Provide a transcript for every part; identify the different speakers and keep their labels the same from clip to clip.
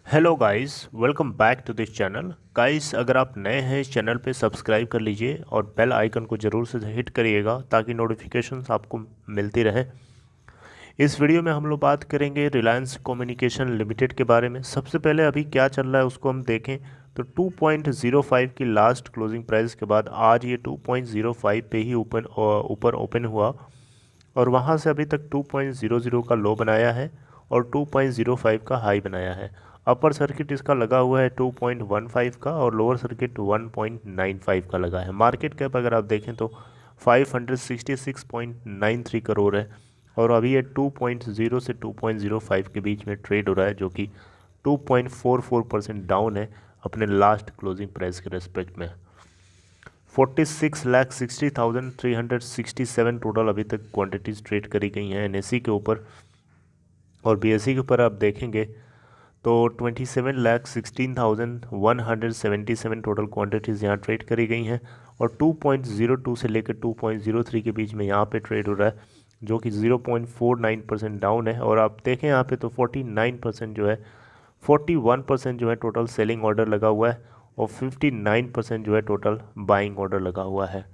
Speaker 1: Hello guys, welcome back to this channel. Guys, अगर आप नए हैं इस चैनल पे सब्सक्राइब कर लीजिए और बेल आइकन को ज़रूर से हिट करिएगा ताकि नोटिफिकेशंस आपको मिलती रहे। इस वीडियो में हम लोग बात करेंगे रिलायंस कम्युनिकेशन लिमिटेड के बारे में। सबसे पहले अभी क्या चल रहा है उसको हम देखें तो 2.05 की लास्ट क्लोजिंग प्राइस के बाद आज ये 2.05 पे ही ऊपर ओपन हुआ और वहाँ से अभी तक 2.00 का लो बनाया है और 2.05 का हाई बनाया है। अपर सर्किट इसका लगा हुआ है 2.15 का और लोअर सर्किट 1.95 का लगा है। मार्केट कैप अगर आप देखें तो 566.93 करोड़ है और अभी ये 2.0 से 2.05 के बीच में ट्रेड हो रहा है, जो कि 2.44% डाउन है अपने लास्ट क्लोजिंग प्राइस के रेस्पेक्ट में। 46,60,367 टोटल अभी तक क्वांटिटीज ट्रेड करी गई हैं एनएससी के ऊपर, और बीएससी के ऊपर आप देखेंगे तो 27,16,177 टोटल क्वांटिटीज़ यहाँ ट्रेड करी गई हैं और 2.02 से लेकर 2.03 के बीच में यहाँ पे ट्रेड हो रहा है, जो कि 0.49% डाउन है। और आप देखें यहाँ पे तो 49% जो है 41% जो है टोटल सेलिंग ऑर्डर लगा हुआ है और 59% जो है टोटल बाइंग ऑर्डर लगा हुआ है।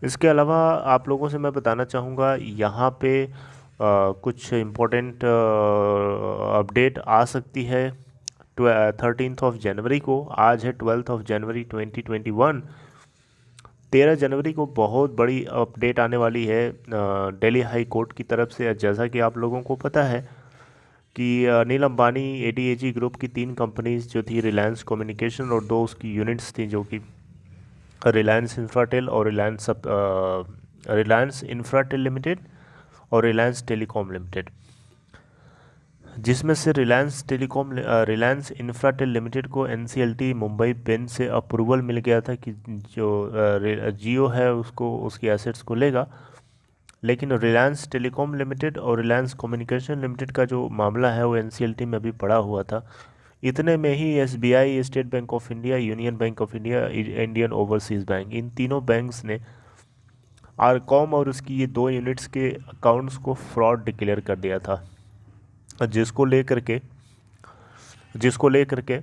Speaker 1: इसके अलावा आप लोगों से मैं बताना चाहूँगा यहाँ पे कुछ इम्पोर्टेंट अपडेट आ सकती है 13 ऑफ जनवरी को। आज है 12 ऑफ जनवरी 2021। 13 जनवरी को बहुत बड़ी अपडेट आने वाली है दिल्ली हाई कोर्ट की तरफ से। जैसा कि आप लोगों को पता है कि अनिल अंबानी एडीएजी ग्रुप की 3 कंपनीज जो थी, रिलायंस कम्युनिकेशन और 2 उसकी यूनिट्स थी, जो कि रिलायंस इंफ्राटेल और रिलायंस इंफ्राटेल लिमिटेड और रिलायंस टेलीकॉम लिमिटेड, जिसमें से रिलायंस इंफ्राटेल लिमिटेड को एनसीएलटी मुंबई बेंच से अप्रूवल मिल गया था कि जो जियो है उसको उसकी एसेट्स को लेगा। लेकिन रिलायंस टेलीकॉम लिमिटेड और रिलायंस कम्युनिकेशन लिमिटेड का जो मामला है वो एनसीएलटी में अभी पड़ा हुआ था। इतने में ही SBI, state bank of India, union bank of India, Indian overseas bank, इन तीनों बैंक्स ने आरकॉम और उसकी ये 2 यूनिट्स के अकाउंट्स को फ्रॉड डिक्लेयर कर दिया था, जिसको लेकर के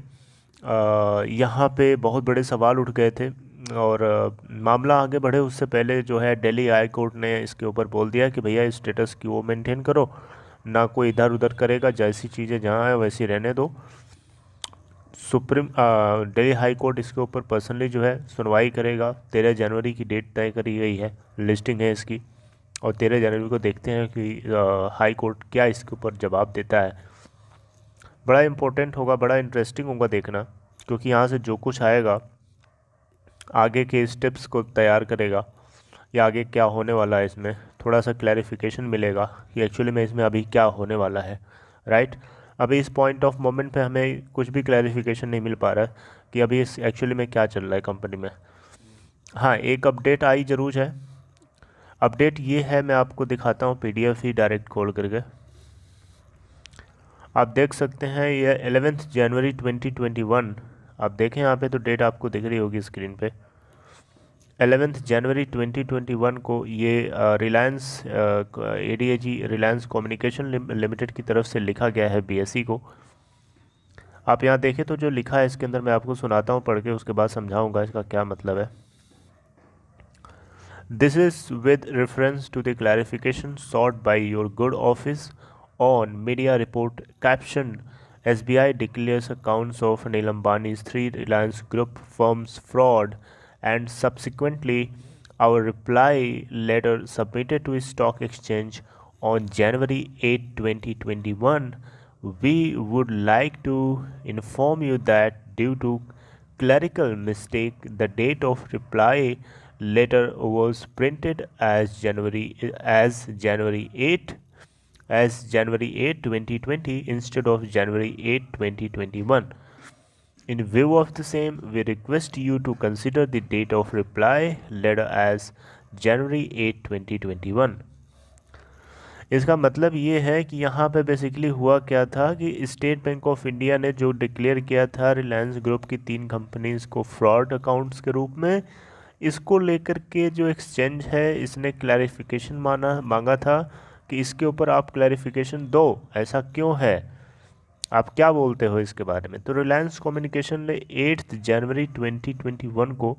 Speaker 1: यहाँ पे बहुत बड़े सवाल उठ गए थे। और मामला आगे बढ़े उससे पहले जो है दिल्ली हाई कोर्ट ने इसके ऊपर बोल दिया कि भैया स्टेटस क्वो मेंटेन करो, ना कोई इधर उधर करेगा, जैसी चीज़ें जहाँ है वैसी रहने दो। दिल्ली हाई कोर्ट इसके ऊपर पर्सनली जो है सुनवाई करेगा। 13 जनवरी की डेट तय करी गई है, लिस्टिंग है इसकी, और 13 जनवरी को देखते हैं कि हाई कोर्ट क्या इसके ऊपर जवाब देता है। बड़ा इम्पोर्टेंट होगा, बड़ा इंटरेस्टिंग होगा देखना, क्योंकि यहाँ से जो कुछ आएगा आगे के स्टेप्स को तैयार करेगा या आगे क्या होने वाला है, इसमें थोड़ा सा क्लैरिफिकेशन मिलेगा कि एक्चुअली में इसमें अभी क्या होने वाला है। राइट, अभी इस पॉइंट ऑफ मोमेंट पे हमें कुछ भी क्लैरिफिकेशन नहीं मिल पा रहा है कि अभी इस एक्चुअली में क्या चल रहा है कंपनी में। हाँ, एक अपडेट आई ज़रूर है। अपडेट ये है, मैं आपको दिखाता हूँ पीडीएफ ही डायरेक्ट खोल करके। आप देख सकते हैं ये 11 जनवरी 2021। आप देखें यहाँ पे तो डेट आपको दिख रही होगी स्क्रीन पे। 11 जनवरी 2021 को ये Reliance ADAG Reliance communication limited की तरफ से लिखा गया है बीएसई को। आप यहाँ देखें तो जो लिखा है इसके अंदर मैं आपको सुनाता हूँ पढ़ के, उसके बाद समझाऊंगा इसका क्या मतलब है। This is with reference to the clarification sought by your good office on media report captioned SBI declares accounts of Anil Ambani's 3 Reliance Group firms fraud, and subsequently our reply letter submitted to stock exchange on January 8, 2021. We would like to inform you that due to clerical mistake, the date of reply letter was printed as January 8 2020 instead of January 8, 2021. In view of the same, we request you to consider the date of reply letter as January 8, 2021. इसका मतलब ये है कि यहाँ पे basically हुआ क्या था कि स्टेट बैंक ऑफ इंडिया ने जो डिक्लेयर किया था रिलायंस ग्रुप की 3 कंपनीज़ को फ्रॉड अकाउंट्स के रूप में, इसको लेकर के जो एक्सचेंज है इसने क्लैरिफिकेशन मांगा था कि इसके ऊपर आप क्लैरिफिकेशन दो, ऐसा क्यों है। आप क्या बोलते हो इसके बारे में। तो रिलायंस कम्युनिकेशन ने 8 जनवरी 2021 को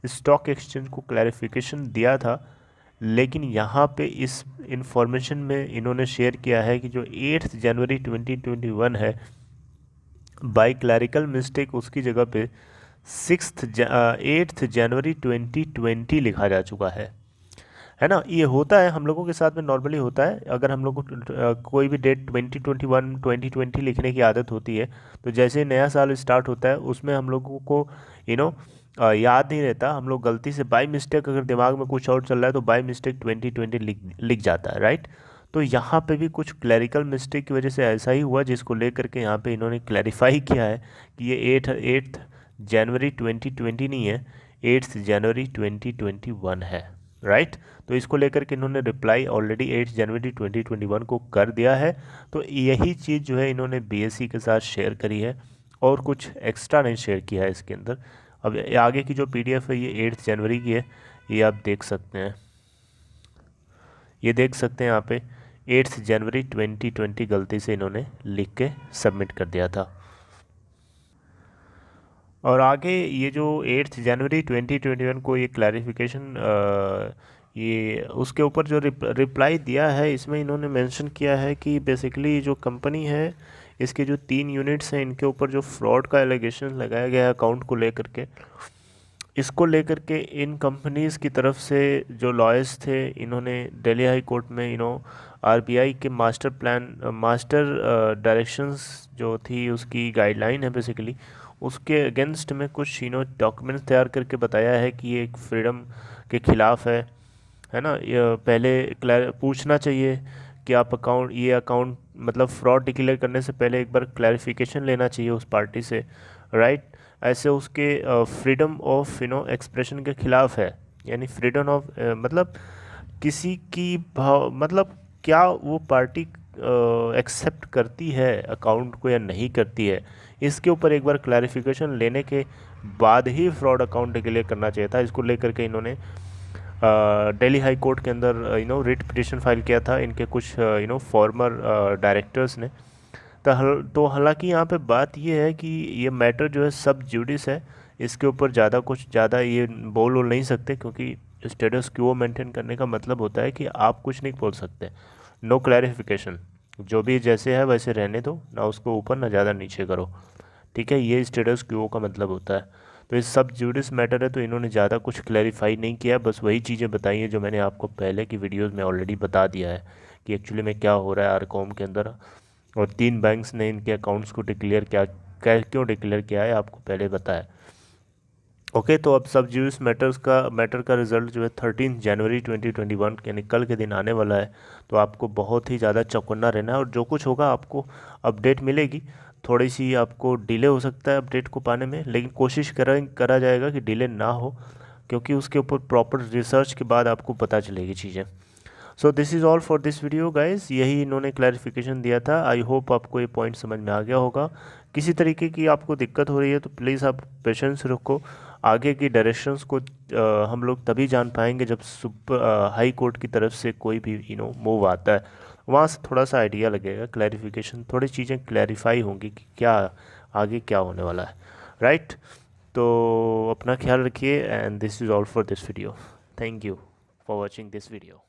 Speaker 1: स्टॉक एक्सचेंज को क्लैरिफिकेशन दिया था, लेकिन यहाँ पे इस इंफॉर्मेशन में इन्होंने शेयर किया है कि जो 8 जनवरी 2021 है, बाई क्लैरिकल मिस्टेक उसकी जगह पे 8 जनवरी 2020 लिखा जा चुका है ना। ये होता है हम लोगों के साथ में, नॉर्मली होता है। अगर हम लोग को कोई भी डेट 2021 2020 लिखने की आदत होती है, तो जैसे नया साल स्टार्ट होता है उसमें हम लोगों को याद नहीं रहता, हम लोग गलती से बाय मिस्टेक अगर दिमाग में कुछ और चल रहा है तो बाय मिस्टेक 2020 लिख जाता है, राइट। तो यहाँ पे भी कुछ क्लैरिकल मिस्टेक की वजह से ऐसा ही हुआ, जिसको लेकर के यहाँ पे इन्होंने क्लैरिफाई किया है कि ये 8 जनवरी 2020 नहीं है, 8 जनवरी 2021 है, राइट। तो इसको लेकर के इन्होंने रिप्लाई ऑलरेडी 8 जनवरी 2021 को कर दिया है। तो यही चीज़ जो है इन्होंने बीएसई के साथ शेयर करी है, और कुछ एक्स्ट्रा नहीं शेयर किया है इसके अंदर। अब आगे की जो पीडीएफ है ये 8 जनवरी की है, ये आप देख सकते हैं, ये देख सकते हैं यहाँ पे 8 जनवरी 2020 गलती से इन्होंने लिख के सबमिट कर दिया था। और आगे ये जो 8 जनवरी 2021 को ये क्लैरिफिकेशन ये उसके ऊपर जो रिप्लाई दिया है, इसमें इन्होंने मेंशन किया है कि बेसिकली जो कंपनी है इसके जो 3 यूनिट्स हैं, इनके ऊपर जो फ्रॉड का एलिगेशन लगाया गया है अकाउंट को लेकर के, इसको लेकर के इन कंपनीज़ की तरफ से जो लॉयर्स थे, इन्होंने दिल्ली हाई कोर्ट में आरबीआई के मास्टर डायरेक्शंस जो थी उसकी गाइडलाइन है बेसिकली, उसके अगेंस्ट में कुछ डॉक्यूमेंट्स तैयार करके बताया है कि ये एक फ्रीडम के ख़िलाफ़ है ना। ये पहले पूछना चाहिए कि आप ये अकाउंट मतलब फ्रॉड डिक्लेयर करने से पहले एक बार क्लैरिफिकेशन लेना चाहिए उस पार्टी से, राइट। ऐसे उसके फ्रीडम ऑफ एक्सप्रेशन के ख़िलाफ़ है, यानी फ्रीडम ऑफ मतलब किसी की भाव मतलब क्या वो पार्टी एक्सेप्ट करती है अकाउंट को या नहीं करती है, इसके ऊपर एक बार क्लैरिफिकेशन लेने के बाद ही फ्रॉड अकाउंट डिक्लेयर करना चाहिए था। इसको लेकर के इन्होंने दिल्ली हाई कोर्ट के अंदर रिट पिटिशन फाइल किया था इनके कुछ फॉर्मर डायरेक्टर्स ने। तो हालांकि यहाँ पे बात ये है कि ये मैटर जो है सब जुडिस है, इसके ऊपर ज़्यादा ये बोल नहीं सकते, क्योंकि स्टेटस क्वो मेंटेन करने का मतलब होता है कि आप कुछ नहीं बोल सकते, नो क्लैरिफिकेशन, जो भी जैसे है वैसे रहने दो, ना उसको ऊपर ना ज़्यादा नीचे करो, ठीक है। ये स्टेटस क्वो का मतलब होता है। तो ये सब जुडिस मैटर है, तो इन्होंने ज़्यादा कुछ क्लैरिफाई नहीं किया, बस वही चीज़ें बताई हैं जो मैंने आपको पहले की वीडियोज़ में ऑलरेडी बता दिया है कि एक्चुअली में क्या हो रहा है आरकॉम के अंदर, और 3 बैंक्स ने इनके अकाउंट्स को डिक्लेयर क्यों डिक्लेयर किया है आपको पहले बताया। ओके, तो अब सब जुडिस मैटर का रिजल्ट जो है 13 जनवरी 2021 यानी कल के दिन आने वाला है। तो आपको बहुत ही ज़्यादा चौकन्ना रहना है, और जो कुछ होगा आपको अपडेट मिलेगी। थोड़ी सी आपको डिले हो सकता है अपडेट को पाने में, लेकिन कोशिश करा जाएगा कि डिले ना हो, क्योंकि उसके ऊपर प्रॉपर रिसर्च के बाद आपको पता चलेगी चीज़ें। So this is all for this video guys, यही इन्होंने क्लैरिफिकेशन दिया था। आई होप आपको ये पॉइंट समझ में आ गया होगा। किसी तरीके की आपको दिक्कत हो रही है तो प्लीज़ आप पेशेंस रखो। आगे की डायरेक्शंस को हम लोग तभी जान पाएंगे जब हाई कोर्ट की तरफ से कोई भी मूव आता है, वहाँ से थोड़ा सा आइडिया लगेगा, क्लैरिफिकेशन, थोड़ी चीज़ें क्लैरिफाई होंगी कि क्या आगे क्या होने वाला है, राइट। तो अपना ख्याल रखिए, and this is all for this video. Thank you for watching this video.